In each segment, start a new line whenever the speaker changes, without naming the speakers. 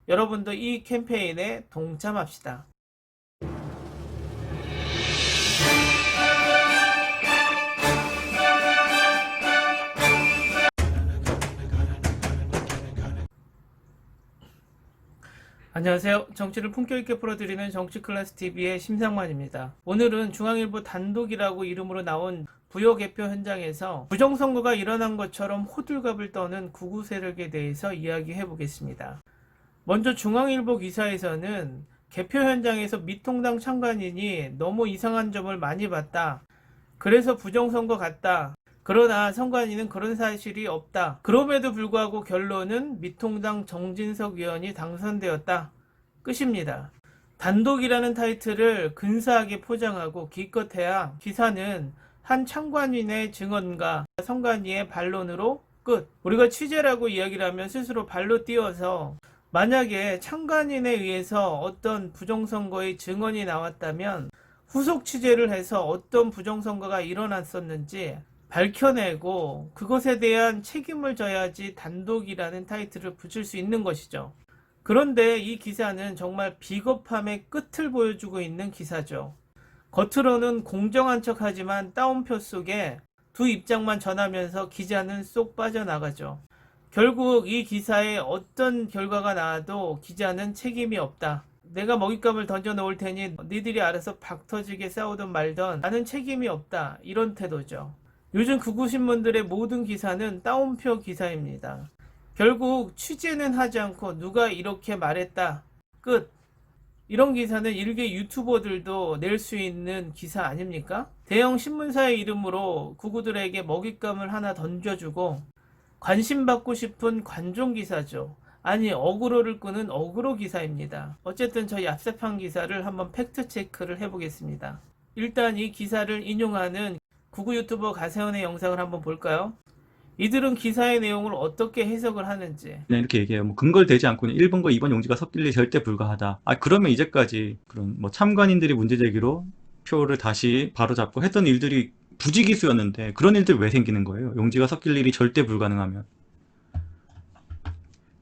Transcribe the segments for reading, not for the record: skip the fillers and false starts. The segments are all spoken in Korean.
여러분도 이 캠페인에 동참합시다. 안녕하세요. 정치를 품격 있게 풀어드리는 정치클래스TV의 심상만입니다. 오늘은 중앙일보 단독이라고 이름으로 나온 부여 개표 현장에서 부정선거가 일어난 것처럼 호들갑을 떠는 극우 세력에 대해서 이야기해 보겠습니다. 먼저 중앙일보 기사에서는 개표 현장에서 미통당 참관인이 너무 이상한 점을 많이 봤다. 그래서 부정선거 같다. 그러나 선관위는 그런 사실이 없다. 그럼에도 불구하고 결론은 미통당 정진석 의원이 당선되었다. 끝입니다. 단독이라는 타이틀을 근사하게 포장하고 기껏해야 기사는 한 참관인의 증언과 선관위의 반론으로 끝. 우리가 취재라고 이야기를 하면 스스로 발로 뛰어서 만약에 참관인에 의해서 어떤 부정선거의 증언이 나왔다면 후속 취재를 해서 어떤 부정선거가 일어났었는지 밝혀내고 그것에 대한 책임을 져야지 단독이라는 타이틀을 붙일 수 있는 것이죠. 그런데 이 기사는 정말 비겁함의 끝을 보여주고 있는 기사죠. 겉으로는 공정한 척하지만 따옴표 속에 두 입장만 전하면서 기자는 쏙 빠져나가죠. 결국 이 기사에 어떤 결과가 나와도 기자는 책임이 없다. 내가 먹잇감을 던져 놓을 테니 니들이 알아서 박터지게 싸우든 말든 나는 책임이 없다. 이런 태도죠. 요즘 극우신문들의 모든 기사는 따옴표 기사입니다. 결국 취재는 하지 않고 누가 이렇게 말했다. 끝. 이런 기사는 일개 유튜버들도 낼 수 있는 기사 아닙니까? 대형 신문사의 이름으로 극우들에게 먹잇감을 하나 던져주고 관심받고 싶은 관종 기사죠. 아니, 어그로를 끄는 어그로 기사입니다. 어쨌든 저 얍삽한 기사를 한번 팩트 체크를 해보겠습니다. 일단 이 기사를 인용하는 극우 유튜버 가세현의 영상을 한번 볼까요? 이들은 기사의 내용을 어떻게 해석을 하는지.
그냥 이렇게 얘기해요. 뭐 근거를 대지 않고는 1번과 2번 용지가 섞일 일이 절대 불가하다. 그러면 이제까지 그런 뭐 참관인들이 문제 제기로 표를 다시 바로잡고 했던 일들이 부지기수였는데 그런 일들이 왜 생기는 거예요? 용지가 섞일 일이 절대 불가능하면.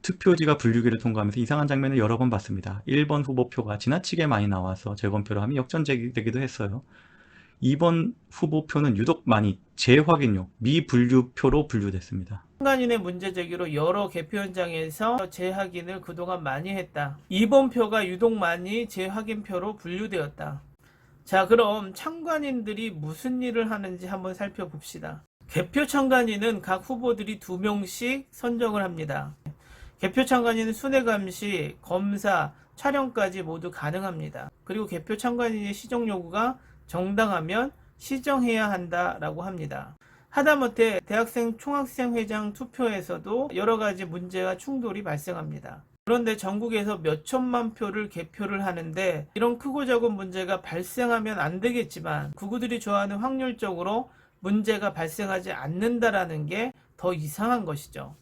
투표지가 분류기를 통과하면서 이상한 장면을 여러 번 봤습니다. 1번 후보표가 지나치게 많이 나와서 재검표를 하면 역전되기도 했어요. 2번 후보표는 유독 많이 재확인용, 미분류표로 분류됐습니다.
참관인의 문제 제기로 여러 개표 현장에서 재확인을 그동안 많이 했다. 2번 표가 유독 많이 재확인표로 분류되었다. 자, 그럼 참관인들이 무슨 일을 하는지 한번 살펴봅시다. 개표 참관인은 각 후보들이 2명씩 선정을 합니다. 개표 참관인은 순회 감시, 검사, 촬영까지 모두 가능합니다. 그리고 개표 참관인의 시정 요구가 정당하면 시정해야 한다라고 합니다. 하다못해 대학생 총학생회장 투표에서도 여러 가지 문제와 충돌이 발생합니다. 그런데 전국에서 몇 천만 표를 개표를 하는데 이런 크고 작은 문제가 발생하면 안 되겠지만 극우들이 좋아하는 확률적으로 문제가 발생하지 않는다라는 게 더 이상한 것이죠.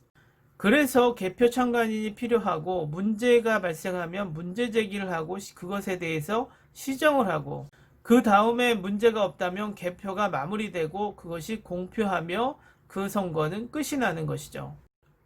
그래서 개표 참관인이 필요하고 문제가 발생하면 문제 제기를 하고 그것에 대해서 시정을 하고 그 다음에 문제가 없다면 개표가 마무리되고 그것이 공표하며 그 선거는 끝이 나는 것이죠.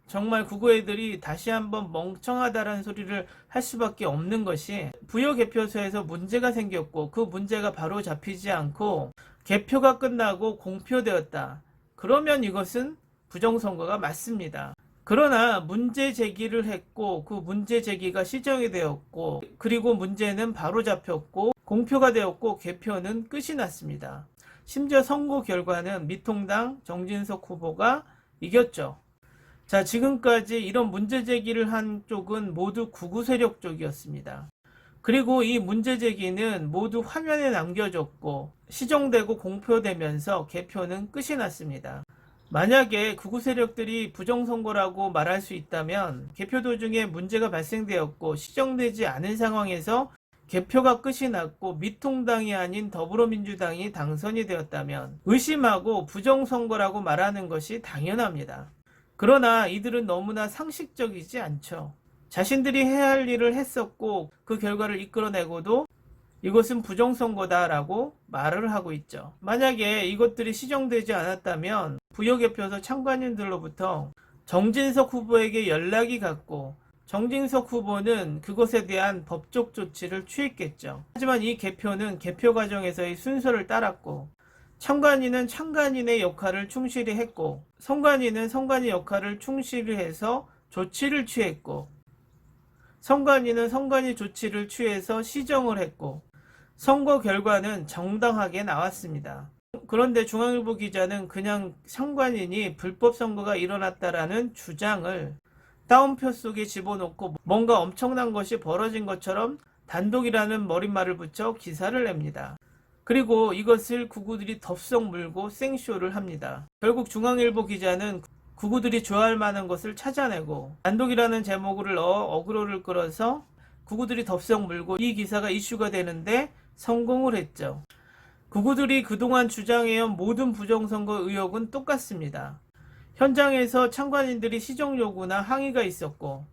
정말 극우 애들이 다시 한번 멍청하다라는 소리를 할 수밖에 없는 것이 부여 개표소에서 문제가 생겼고 그 문제가 바로 잡히지 않고 개표가 끝나고 공표되었다. 그러면 이것은 부정선거가 맞습니다. 그러나 문제 제기를 했고 그 문제 제기가 시정이 되었고 그리고 문제는 바로 잡혔고 공표가 되었고 개표는 끝이 났습니다. 심지어 선거 결과는 미통당 정진석 후보가 이겼죠. 자, 지금까지 이런 문제 제기를 한 쪽은 모두 극우 세력 쪽이었습니다. 그리고 이 문제 제기는 모두 화면에 남겨졌고 시정되고 공표되면서 개표는 끝이 났습니다. 만약에 극우 세력들이 부정선거라고 말할 수 있다면 개표 도중에 문제가 발생되었고 시정되지 않은 상황에서 개표가 끝이 났고 미통당이 아닌 더불어민주당이 당선이 되었다면 의심하고 부정선거라고 말하는 것이 당연합니다. 그러나 이들은 너무나 상식적이지 않죠. 자신들이 해야 할 일을 했었고 그 결과를 이끌어내고도 이것은 부정선거다라고 말을 하고 있죠. 만약에 이것들이 시정되지 않았다면 부여개표소 참관인들로부터 정진석 후보에게 연락이 갔고 정진석 후보는 그것에 대한 법적 조치를 취했겠죠. 하지만 이 개표는 개표 과정에서의 순서를 따랐고, 참관인은 참관인의 역할을 충실히 했고, 선관위는 선관위 역할을 충실히 해서 조치를 취했고, 선관위는 선관위 조치를 취해서 시정을 했고, 선거 결과는 정당하게 나왔습니다. 그런데 중앙일보 기자는 그냥 선관인이 불법 선거가 일어났다라는 주장을 다운표 속에 집어넣고 뭔가 엄청난 것이 벌어진 것처럼 단독이라는 머릿말을 붙여 기사를 냅니다. 그리고 이것을 구구들이 덥석 물고 생쇼를 합니다. 결국 중앙일보 기자는 구구들이 좋아할 만한 것을 찾아내고 단독이라는 제목을 넣어 어그로를 끌어서 구구들이 덥석 물고 이 기사가 이슈가 되는데 성공을 했죠. 구구들이 그동안 주장해온 모든 부정선거 의혹은 똑같습니다. 현장에서 참관인들이 시정 요구나 항의가 있었고,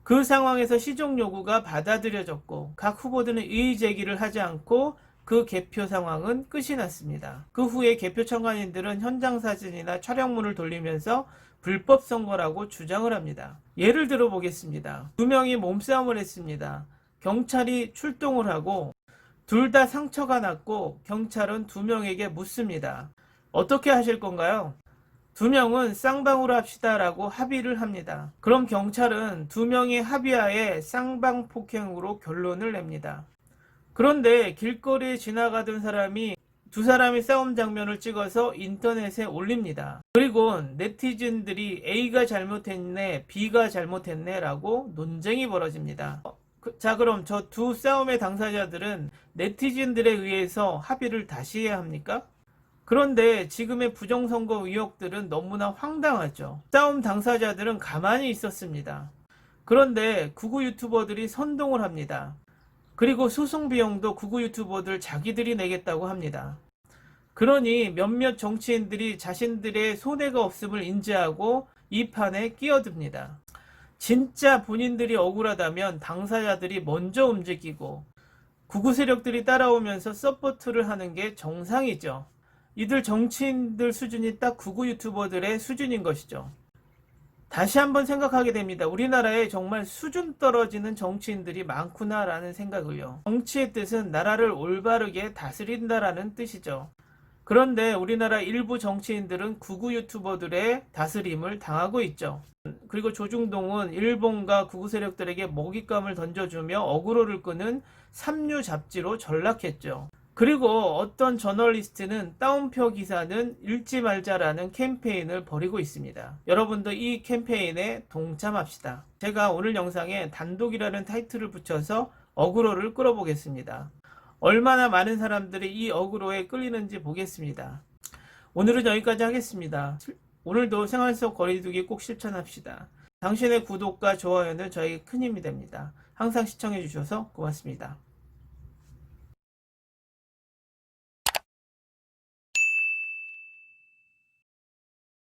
그 상황에서 시정 요구가 받아들여졌고, 각 후보들은 이의 제기를 하지 않고 그 개표 상황은 끝이 났습니다. 그 후에 개표 참관인들은 현장 사진이나 촬영문을 돌리면서 불법 선거라고 주장을 합니다. 예를 들어 보겠습니다. 2명이 몸싸움을 했습니다. 경찰이 출동을 하고 둘 다 상처가 났고 경찰은 2명에게 묻습니다. 어떻게 하실 건가요? 2명은 쌍방으로 합시다 라고 합의를 합니다. 그럼 경찰은 2명의 합의하에 쌍방 폭행으로 결론을 냅니다. 그런데 길거리에 지나가던 사람이 두 사람이 싸움 장면을 찍어서 인터넷에 올립니다. 그리고 네티즌들이 A가 잘못했네, B가 잘못했네 라고 논쟁이 벌어집니다. 자, 그럼 저 두 싸움의 당사자들은 네티즌들에 의해서 합의를 다시 해야 합니까? 그런데 지금의 부정선거 의혹들은 너무나 황당하죠. 싸움 당사자들은 가만히 있었습니다. 그런데 구구 유튜버들이 선동을 합니다. 그리고 소송 비용도 구구 유튜버들 자기들이 내겠다고 합니다. 그러니 몇몇 정치인들이 자신들의 손해가 없음을 인지하고 이 판에 끼어듭니다. 진짜 본인들이 억울하다면 당사자들이 먼저 움직이고 구구 세력들이 따라오면서 서포트를 하는 게 정상이죠. 이들 정치인들 수준이 딱 구구 유튜버들의 수준인 것이죠. 다시 한번 생각하게 됩니다. 우리나라에 정말 수준 떨어지는 정치인들이 많구나라는 생각을요. 정치의 뜻은 나라를 올바르게 다스린다라는 뜻이죠. 그런데 우리나라 일부 정치인들은 구구 유튜버들의 다스림을 당하고 있죠. 그리고 조중동은 일본과 구구 세력들에게 먹잇감을 던져주며 어그로를 끄는 삼류 잡지로 전락했죠. 그리고 어떤 저널리스트는 다운표 기사는 읽지 말자라는 캠페인을 벌이고 있습니다. 여러분도 이 캠페인에 동참합시다. 제가 오늘 영상에 단독이라는 타이틀을 붙여서 어그로를 끌어보겠습니다. 얼마나 많은 사람들이 이 어그로에 끌리는지 보겠습니다. 오늘은 여기까지 하겠습니다. 오늘도 생활 속 거리두기 꼭 실천합시다. 당신의 구독과 좋아요는 저에게 큰 힘이 됩니다. 항상 시청해 주셔서 고맙습니다.